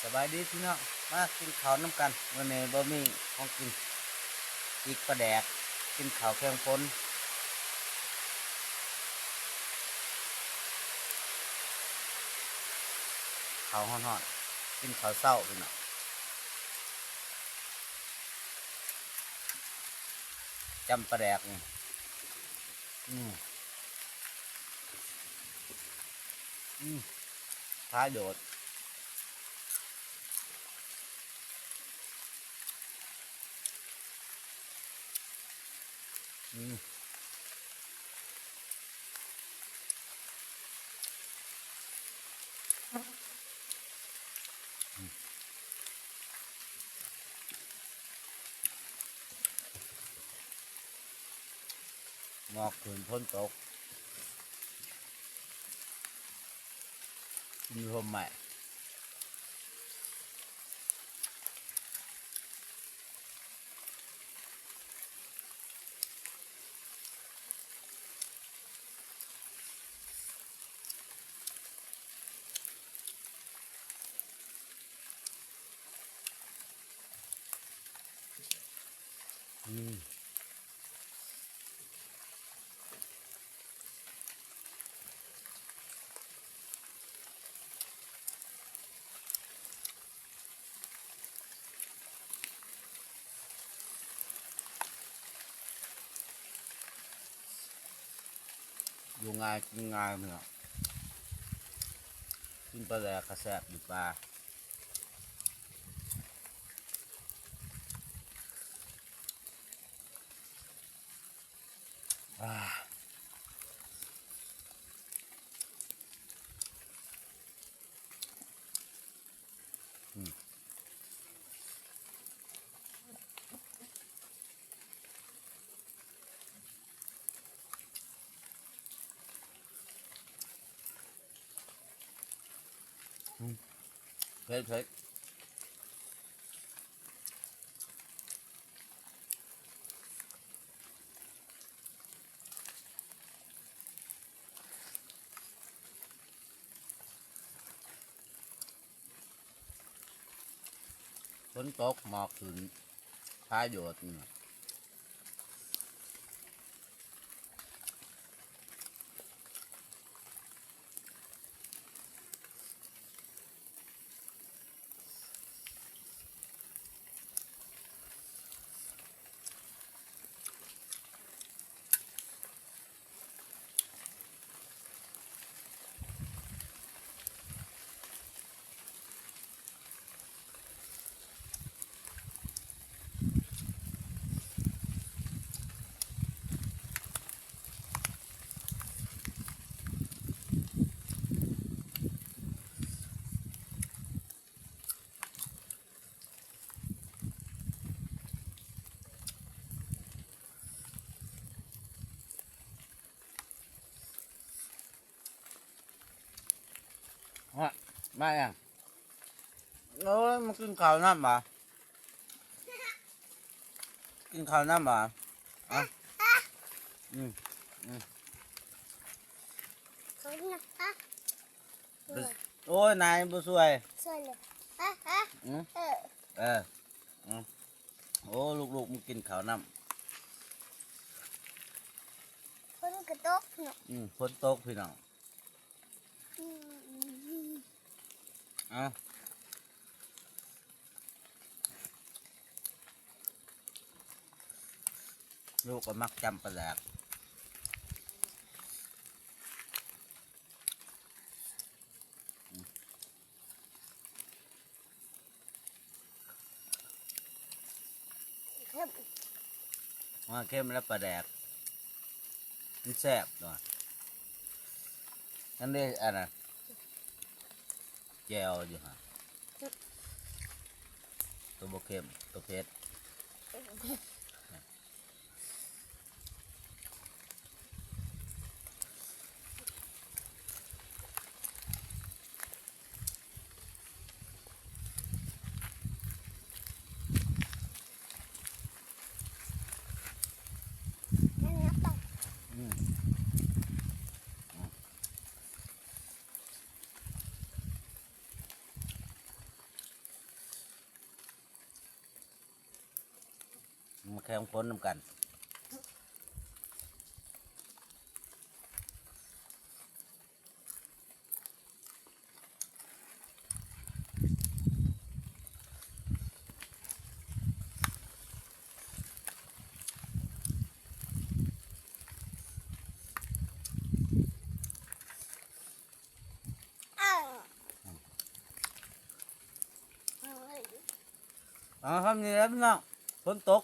สบายดีพี่น้องมากินข้าวน้ำกันวันนี้บ่มีของกินอีกปลาแดกกินข้าวแกงป่นข้าวฮ้อนๆกินข้าวเช้าพี่น้องจำปลาแดกนี่อืมอืมท้าโดดอืมงอกขืนพ้นตกมีลมใหม่อืมอยู่ง่ายกินง่ายพี่น้องกินปลาแดกกระแสบอยู่ปลาอ่าอืมเผ็ดฝนตกหมอกขึ้นท้าโดดนี่ฮะมาอย่างโอ้ยมากินข้าวน้ำบ่กินข้าวน้ำบ่อ่ะอืมอืม เขาเนี่ยฮะ โอ้ยนายบุสวยสวยเลยฮะฮะอืมเออเอออืมโอ้ลูกๆมึงกินข้าวน้คนกระตกเนาะำฝนตกพี่น้องอืมเอ้าลูกก็มักจำปลาแหลกเข้มว่าเข้มแล้วปลาแดกมันแซ่บหน่อยนั่นนี่อันน่ะแจวอยู่ฮะตัวบกเข้มตัวเผ็ดนั่นนะต้องอืม แข่งผลนำกันอ้าว อ๋อครับนี่แล้วพี่น้องฝนตก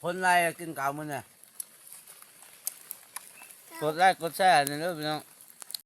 ฝนไรกินข้าวมื้อเนี่ยกดไลค์กดแชร์นี่เด้อพี่น้อง